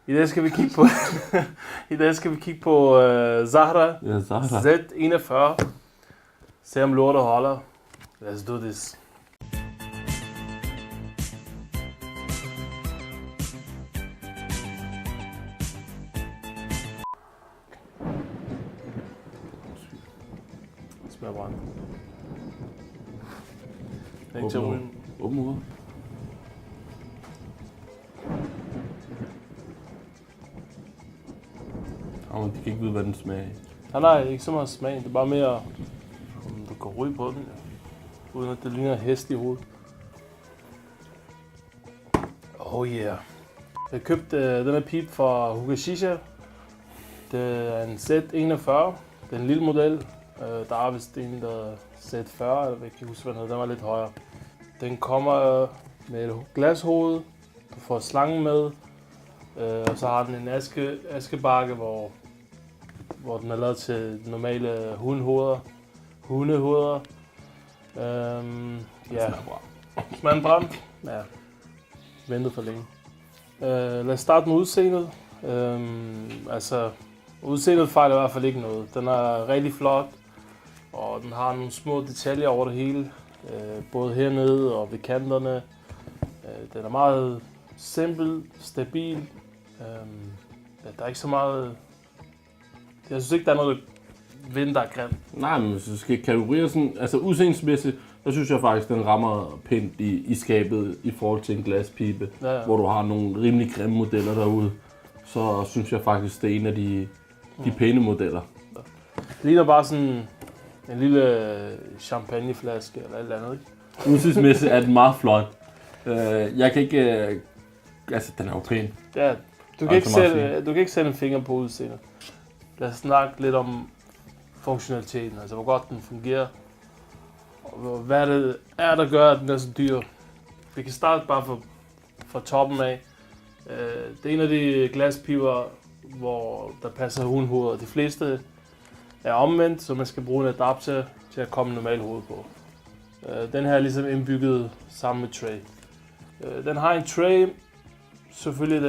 I dag skal vi kigge på, Zahra, Ja, Zahra. Z41. Se om lortet holder. Let's do this. Smager brændt. Ikke til uden. Åben ud. Men de kan ikke vide, hvad den smager af. Nej, ikke så meget smag. Det er bare mere, om du kan ryge på den, ja. Uden at det ligner hest i hovedet. Oh yeah. Jeg købte den her pipe fra Hookah Shisha. Det er en Z41. Det er en lille model. Der er vist en, der er Z40, eller jeg kan ikke huske, hvad den hedder. Den var lidt højere. Den kommer med et glashoved. Du får slangen med. Og så har den en askebakke, hvor den er lavet til normale hundehoveder. Ja. Smager den brændt? Ja. Ventet for længe. Lad os starte med udseendet. Udseendet fejler i hvert fald ikke noget. Den er rigtig flot, og den har nogle små detaljer over det hele. Både hernede og ved kanterne. Den er meget simpel, stabil. Der er ikke så meget. Jeg synes ikke, der er noget vind, der er grimt. Nej, men hvis du skal kategoriere sådan, altså udseendsmæssigt, der synes jeg faktisk, den rammer pænt i skabet i forhold til en glaspibe, ja. Hvor du har nogle rimelig grimme modeller derude. Så synes jeg faktisk, det er en af de pæne modeller. Ja. Det ligner bare sådan en lille champagneflaske eller et eller andet, ikke? Udseendsmæssigt er den meget flot. Jeg kan ikke. Altså, den er jo pæn. Ja, du kan ikke sætte en finger på udseendet. Lad os snakke lidt om funktionaliteten, altså hvor godt den fungerer. Og hvad det er, der gør, at den er så dyr. Vi kan starte bare fra toppen af. Det er en af de glaspiber, hvor der passer hundehoveder. De fleste er omvendt, så man skal bruge en adapter til at komme normalt hoved på. Den her er ligesom indbygget sammen med tray. Den har en tray, selvfølgelig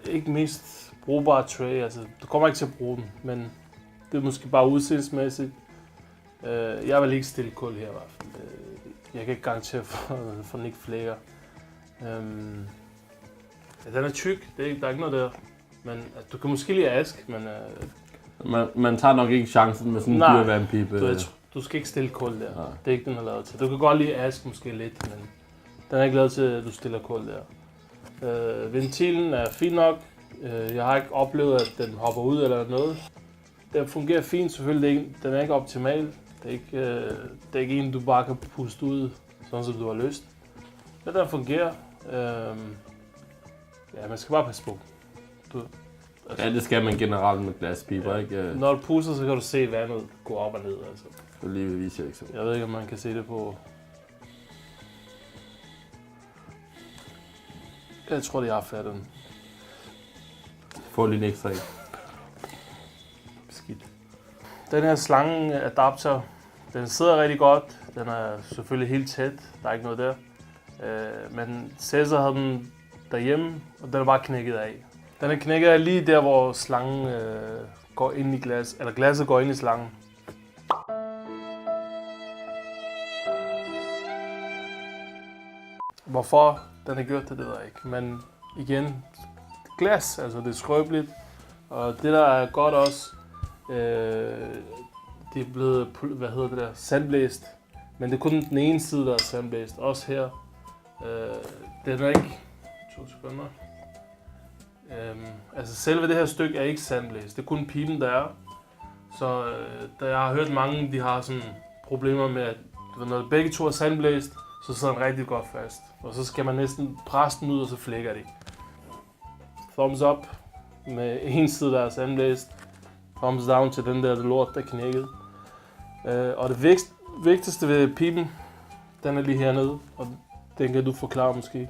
det ikke mest brugbare tray, altså du kommer ikke til at bruge den, men det er måske bare udseendsmæssigt. Jeg vil ikke stille kul her i hvert fald. Jeg kan ikke garantere for den ikke flækker. Den er tyk, der er ikke noget der, men altså, du kan måske lide ask, men... Man tager nok ikke chancen med sådan en dyr vandpipe. Du skal ikke stille kul der. Ja. Det er ikke den, er lavet til. Du kan godt lide ask måske lidt, men den er ikke lavet til, at du stiller kul der. Ventilen er fin nok. Jeg har ikke oplevet, at den hopper ud eller noget. Den fungerer fint, selvfølgelig. Den er ikke optimal. Det er ikke en, du bare kan puste ud, sådan som du har lyst. Men den fungerer. Ja, man skal bare passe på. Ja, det skal man generelt med glaspiber, ja. Ikke? Når du puster, så kan du se vandet gå op og ned. Altså. Det lige vil vise eksempel. Jeg ved ikke, om man kan se det på... Jeg tror, de har fat den. Få lidt ekstra i. Skidt. Den her slangeadapter, den sidder rigtig godt. Den er selvfølgelig helt tæt. Der er ikke noget der. Men Cæsar havde den derhjemme, og den er bare knækket af. Den er knækket af lige der, hvor slangen går ind i glas, eller glasset går ind i slangen. Hvorfor den er gjort det ved jeg ikke. Men igen, glas, altså det er skrøbeligt. Og det der er godt også, det er blevet, sandblæst. Men det er kun den ene side, der er sandblæst. Også her. Den er ikke... 2 sekunder. Altså selve det her stykke er ikke sandblæst. Det er kun pipen, der er. Så da jeg har hørt mange, de har sådan problemer med, at når begge to er sandblæst, så sidder den rigtig godt fast. Og så skal man næsten presse den ud, og så flækker de. Thumbs up med en side, der er sandblæst. Thumbs down til den der lort, der er knækket. Og det vigtigste ved pipen, den er lige hernede, og den kan du forklare måske.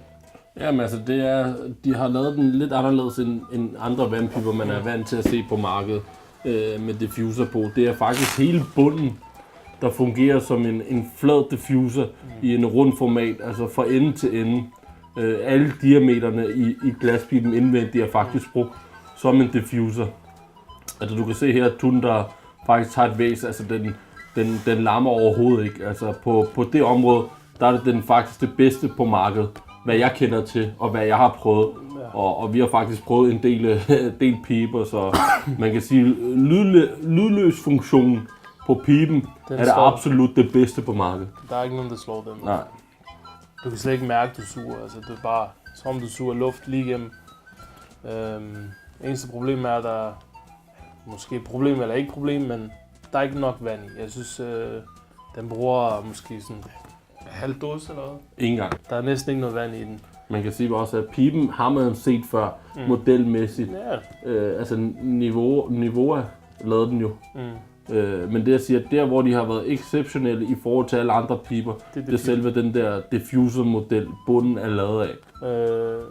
Jamen altså, de har lavet den lidt anderledes end andre vandpiber, man er vant til at se på markedet med diffuser på. Det er faktisk hele bunden, der fungerer som en flad diffuser i en rund format, altså fra ende til ende. Alle diameterne i glaspipen indvendigt er faktisk brugt som en diffuser. Altså du kan se her, at tunen der faktisk har et væs, altså den larmer overhovedet ikke. Altså på det område, der er den faktisk det bedste på markedet, hvad jeg kender til, og hvad jeg har prøvet. Og vi har faktisk prøvet en del piber, så man kan sige, lydløs funktion på pipen er det absolut det bedste på markedet. Der er ikke nogen, der slår den. Nej. Du kan slet ikke mærke, at du suger. Altså, det er bare, som om du suger luft lige igennem. Eneste problem er, at der måske problem eller ikke problem, men der er ikke nok vand i. Jeg synes, den bruger måske sådan halv dåse eller noget. Ingen gang. Der er næsten ikke noget vand i den. Man kan sige også, at pipen har man set før, modelmæssigt. Ja. Altså niveau lavede den jo. Men det jeg siger, der hvor de har været exceptionelle i forhold til alle andre piber, det er selve den der diffuser-model, bunden er lavet af.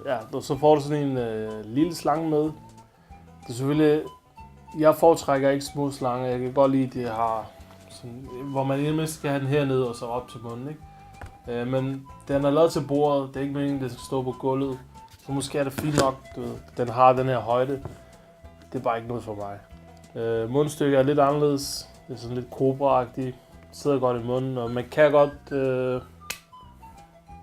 Ja, så får du sådan en lille slange med. Det er selvfølgelig, jeg foretrækker ikke små slanger. Jeg kan godt lide, at det har sådan, hvor man egentlig skal have den hernede og så op til munden, ikke? Men den er lavet til bordet. Det er ikke meningen, det skal stå på gulvet. Så måske er det fint nok, du ved, den har den her højde. Det er bare ikke noget for mig. Mundstykket er lidt anderledes. Det er sådan lidt cobra-agtigt. Sidder godt i munden, og man kan godt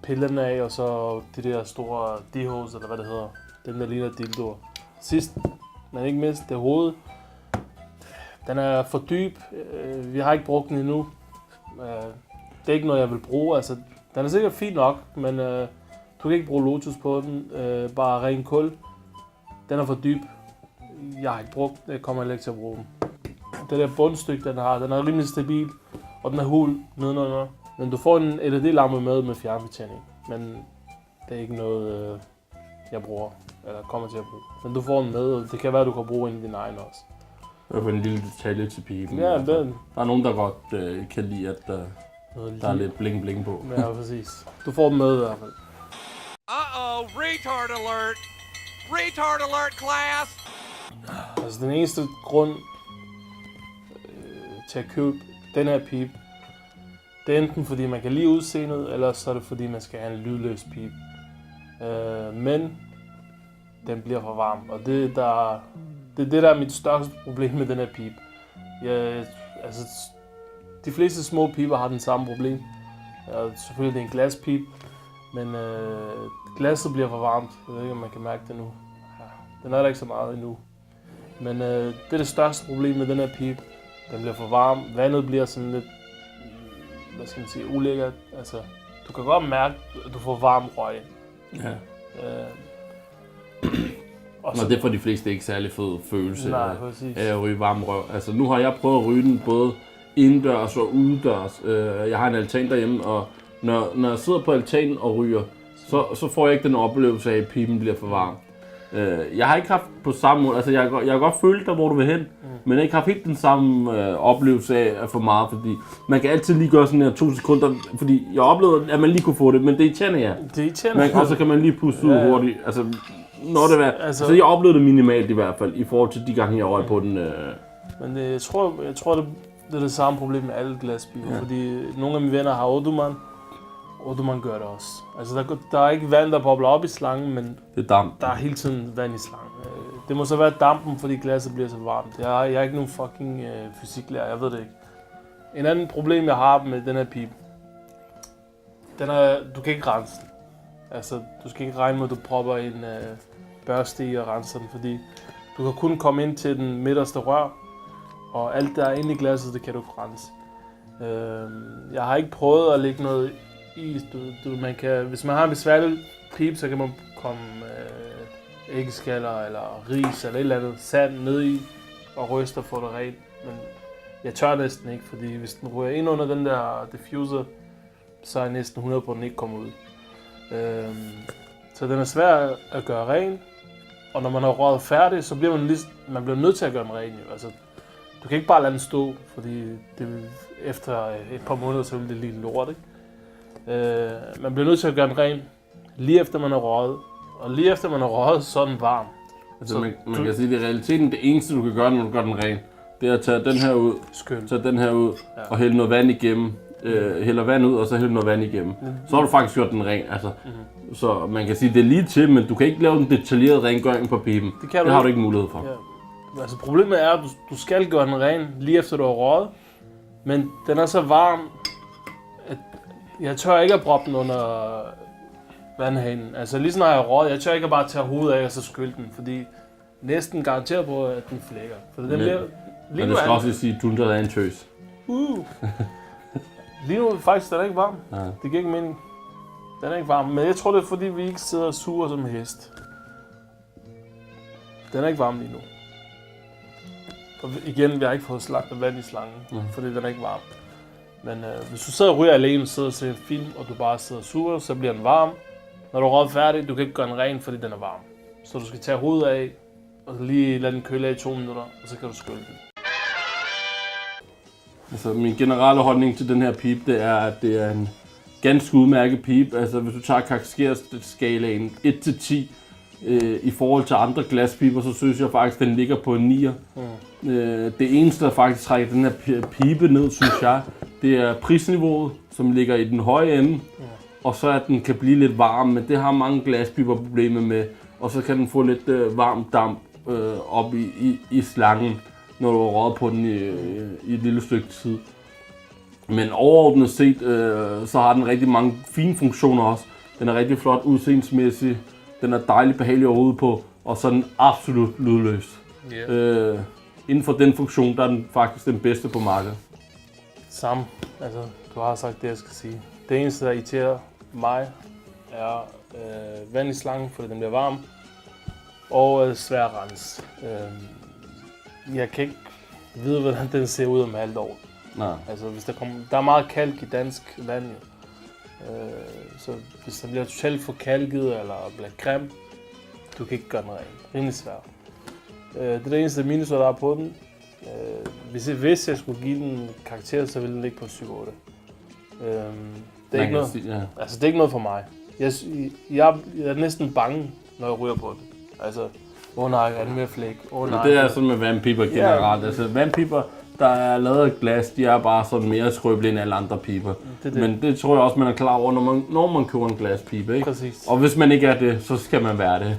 pille den af, og så de der store D-hose, eller hvad det hedder. Den der ligner dildoer. Sidst, men ikke mindst, det er hovedet. Den er for dyb. Vi har ikke brugt den endnu. Det er ikke noget, jeg vil bruge. Altså, den er sikkert fint nok, men du kan ikke bruge Lotus på den. Bare ren kul. Den er for dyb. Jeg har ikke brugt den. Jeg kommer heller ikke til at bruge den. Det der bundstykke, den er rimelig stabil, og den er hul nedenunder. Men du får en LED-lampe med fjernbetjening. Men det er ikke noget, jeg bruger, eller kommer til at bruge. Men du får den med, og det kan være, at du kan bruge en i din egen også. Det er en lille detalje til pipen. Ja, den. Der er nogen, der godt kan lide, at der er lidt bling-bling på. Ja, præcis. Du får dem med i hvert fald. Uh-oh, retard alert! Retard alert, class! Altså den eneste grund til at købe den her pipe, det er enten fordi man kan lide udseendet, eller så er det fordi man skal have en lydløs pipe. Men den bliver for varm, og det der er mit største problem med den her pipe. Altså, de fleste små piber har den samme problem. Selvfølgelig det er en glaspipe, men glasset bliver for varmt. Jeg ved ikke, om man kan mærke det nu. Ja, den er der ikke så meget endnu. Men det er det største problem med den her pipe. Den bliver for varm. Vandet bliver sådan lidt, hvad skal man sige, ulækkert. Altså, du kan godt mærke, at du får varm røg. Ja. Og det er for de fleste ikke særlig fed følelse af at ryge varm røv. Altså nu har jeg prøvet at ryge den både indendørs og udendørs. Jeg har en altan derhjemme, og når jeg sidder på altanen og ryger, så får jeg ikke den oplevelse af, at pipen bliver for varm. Jeg har ikke haft på samme måde, altså jeg har godt følt dig, hvor du vil hen, men jeg har ikke haft helt den samme oplevelse af for meget, fordi man kan altid lige gøre sådan her 2 sekunder, fordi jeg oplevede, at man lige kunne få det, men det er irriterende, ja. Det er irriterende. Og så kan man lige puste ud hurtigt, altså når det var, altså jeg oplevede det minimalt i hvert fald, i forhold til de gange jeg røg på den. Men jeg tror det er det samme problem med alle glaspiber, fordi nogle af mine venner har Oduman gør det også. Altså der er ikke vand, der bobler op i slangen, men det er damp. Der er hele tiden vand i slangen. Det må så være dampen, fordi glasset bliver så varmt. Jeg er ikke nogen fucking fysiklærer, jeg ved det ikke. En anden problem, jeg har med den her pipe, du kan ikke rense den. Altså, du skal ikke regne med, at du propper en børste i og renser den, fordi du kan kun komme ind til den midterste rør, og alt der er inde i glasset, det kan du ikke rense. Jeg har ikke prøvet at lægge noget i. Hvis man har en besværlig pipe, så kan man komme æggeskaller eller ris eller et eller andet sand ned i og ryste og få det rent. Men jeg tør næsten ikke, fordi hvis den ryger ind under den der diffuser, så er jeg næsten 100 på, at den ikke kommer ud. Så den er svær at gøre ren, og når man har røget færdig, så bliver man bliver nødt til at gøre den ren. Jo. Altså, du kan ikke bare lade den stå, fordi efter et par måneder, så vil det lige lort, ikke? Man bliver nødt til at gøre den ren, lige efter man har røget. Og lige efter man har røget, så er den varm. Altså man kan sige, at i realiteten det eneste, du kan gøre, når du gør den ren, det er at tage den her ud, og hælde noget vand igennem, hælder vand ud, og så hælder noget vand igennem. Så har du faktisk gjort den ren. Altså, så man kan sige, det er lige til, men du kan ikke lave en detaljeret rengøring på piben. Det har du ikke mulighed for. Ja. Altså problemet er, at du skal gøre den ren lige efter du har røget, men den er så varm, at jeg tør ikke at proppe den under vandhanen. Altså lige snart jeg har røget, jeg tør ikke at bare tage hovedet af og så skylle den, fordi næsten garanteret på, at den flækker. For den bliver men det skal også sige, at du er en tøs. Lige nu faktisk, den er ikke varm. Ja. Det giver ikke mening. Den er ikke varm, men jeg tror det er fordi, vi ikke sidder og suger som hest. Den er ikke varm lige nu. Og igen, vi har ikke fået slagt vand i slangen, fordi den er ikke varm. Men hvis du sidder og ryger alene, sidder og ser en film, og du bare sidder og suger, så bliver den varm. Når du er røget færdig, du kan ikke gøre den ren, fordi den er varm. Så du skal tage hovedet af, og lige lade den køle af i 2 minutter, og så kan du skylle den. Altså, min generelle holdning til den her pipe, det er, at det er en ganske udmærket pipe. Altså, hvis du tager karakterskalaen 1-10 i forhold til andre glaspiber, så synes jeg faktisk, at den ligger på en 9'er. Det eneste, der faktisk trækker den her pipe ned, synes jeg, det er prisniveauet, som ligger i den høje ende. Og så at den kan blive lidt varm, men det har mange glaspiber problemer med. Og så kan den få lidt varm damp op i slangen, når du har røget på den i et lille stykke tid. Men overordnet set, så har den rigtig mange fine funktioner også. Den er rigtig flot udseendsmæssig, den er dejligt behagelig at rode på, og så er den absolut lydløs. Yeah. Inden for den funktion, der er den faktisk den bedste på markedet. Samme. Altså, du har sagt det, jeg skal sige. Det eneste, der irriterer mig, er vand i slangen, fordi den bliver varm, og svær rens. Jeg kan ikke vide, hvordan den ser ud om halvt år. Nej. Altså, hvis der er meget kalk i dansk vand, så hvis den bliver totalt forkalket eller bliver grim, du kan ikke gøre den ren. Rimelig svært. Det er det eneste minus, der er på den. Hvis jeg skulle give den karakter, så ville den ligge på 7-8. Det er ikke noget. Altså, det er ikke noget for mig. Jeg er næsten bange, når jeg ryger på det. Altså, nej, er det mere flæk? Nej. Det er sådan med vandpiber generelt. Altså, vandpiber, der er lavet af glas, de er bare sådan mere skrøbelige end alle andre piber. Men det tror jeg også, man er klar over, når man køber en glaspibe, ikke? Præcis. Og hvis man ikke er det, så skal man være det.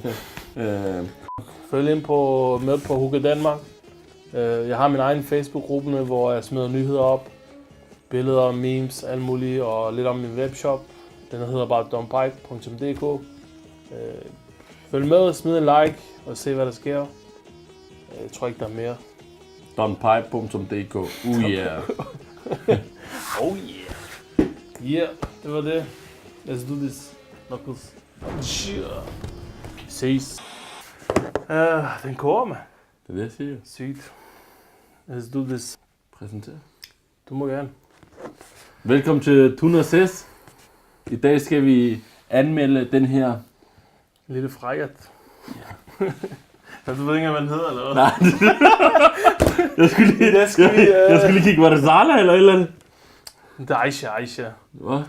Følg ind med på Hugge Danmark. Jeg har min egen Facebook-gruppe, hvor jeg smider nyheder op. Billeder, memes, alt muligt, og lidt om min webshop. Den hedder bare donpipe.dk. Følg med, smid en like og se, hvad der sker. Jeg tror ikke, der er mere. donpipe.dk. Yeah. Oh yeah. Yeah, det var det. Let's do this. Knuckles. Ses. Den koger, mand. Det er det, jeg siger. Sygt. Let's do this. Præsenter. Du må gerne. Velkommen til Tuna Ses. I dag skal vi anmelde den her... Lille frækket. Ja. Du ved ikke, hvad den hedder, eller hvad? Nej. jeg skulle lige kigge, var det Zala eller et eller andet? Det er Aisha. Hvad?